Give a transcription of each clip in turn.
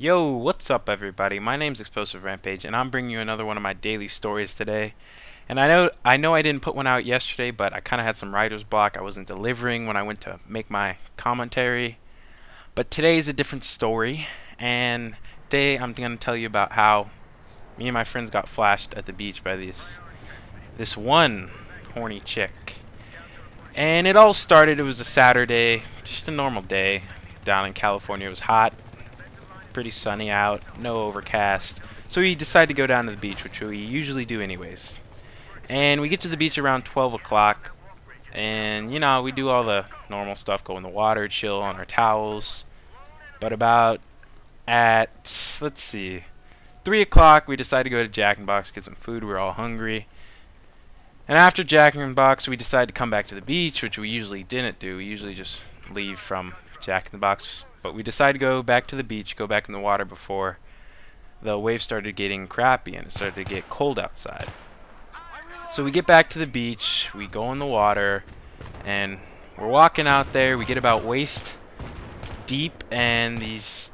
Yo, what's up everybody? My name's Explosive Rampage and I'm bringing you another one of my daily stories today. And I know I didn't put one out yesterday, but I kind of had some writer's block. I wasn't delivering when I went to make my commentary. But today is a different story, and today I'm going to tell you about how me and my friends got flashed at the beach by this one horny chick. And it all started, it was a Saturday, just a normal day down in California. It was hot, pretty sunny out, no overcast. So we decided to go down to the beach, which we usually do anyways. And we get to the beach around 12 o'clock, and you know, we do all the normal stuff, go in the water, chill on our towels. But about at, let's see, 3 o'clock we decided to go to Jack in the Box, get some food. We were all hungry. And after Jack in the Box, we decided to come back to the beach, which we usually didn't do. We usually just leave from Jack in the Box. But we decided to go back to the beach, go back in the water before the waves started getting crappy and it started to get cold outside. So we get back to the beach, we go in the water, and we're walking out there. We get about waist deep, and this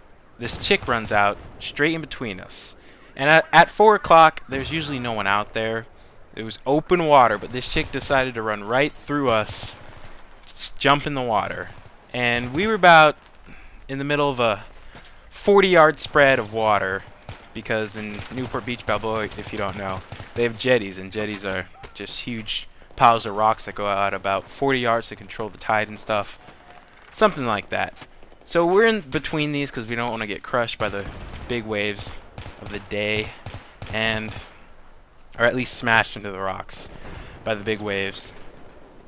chick runs out straight in between us. And at 4 o'clock, there's usually no one out there. It was open water, but this chick decided to run right through us, just jump in the water. And we were about in the middle of a 40-yard spread of water, because in Newport Beach, Balboa, if you don't know, they have jetties, and jetties are just huge piles of rocks that go out about 40 yards to control the tide and stuff. Something like that. So we're in between these because we don't want to get crushed by the big waves of the day, or at least smashed into the rocks by the big waves.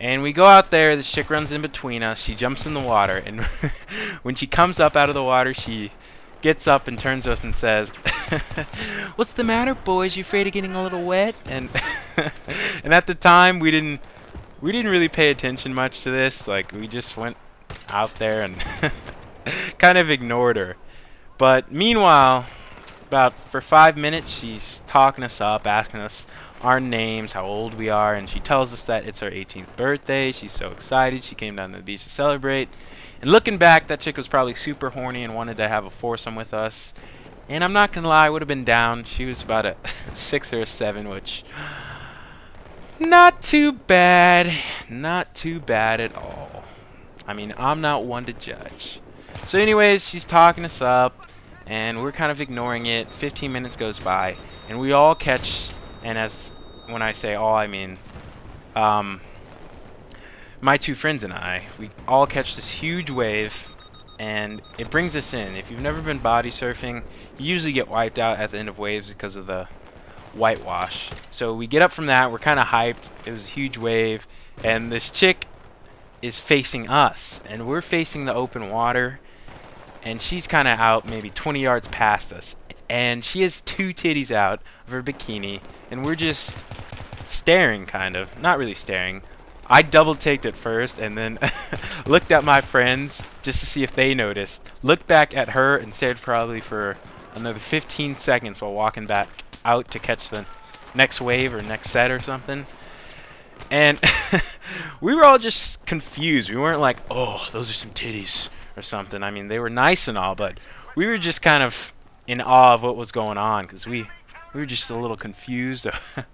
And we go out there, this chick runs in between us, she jumps in the water, and when she comes up out of the water, she gets up and turns to us and says, "What's the matter, boys? You afraid of getting a little wet?" And and at the time we didn't really pay attention much to this. Like, we just went out there and kind of ignored her. But meanwhile, about for 5 minutes, she's talking us up, asking us our names, how old we are, and she tells us that it's her 18th birthday. She's so excited. She came down to the beach to celebrate. And looking back, that chick was probably super horny and wanted to have a foursome with us. And I'm not gonna lie, I would have been down. She was about a 6 or a 7, which not too bad. Not too bad at all. I mean, I'm not one to judge. So anyways, she's talking us up, and we're kind of ignoring it. 15 minutes goes by, and we all catch, and when I say all, I mean my two friends and I, we all catch this huge wave, and it brings us in. If you've never been body surfing, you usually get wiped out at the end of waves because of the whitewash. So we get up from that, we're kind of hyped. It was a huge wave, and this chick is facing us, and we're facing the open water, and she's kind of out maybe 20 yards past us, and she has two titties out of her bikini, and we're just staring, kind of. Not really staring. I double-taked it first and then looked at my friends just to see if they noticed. Looked back at her and stared probably for another 15 seconds while walking back out to catch the next wave or next set or something. And we were all just confused. We weren't like, "Oh, those are some titties," or something. I mean, they were nice and all, but we were just kind of in awe of what was going on, because we were just a little confused of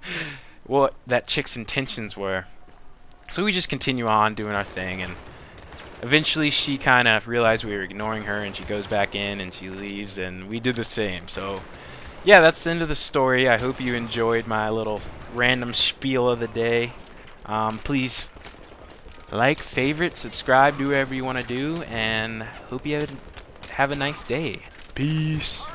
what that chick's intentions were. So we just continue on doing our thing, and eventually she kind of realized we were ignoring her, and she goes back in and she leaves, and we did the same. So yeah, that's the end of the story. I hope you enjoyed my little random spiel of the day. Please like, favorite, subscribe, do whatever you want to do, and hope you have a nice day. Peace.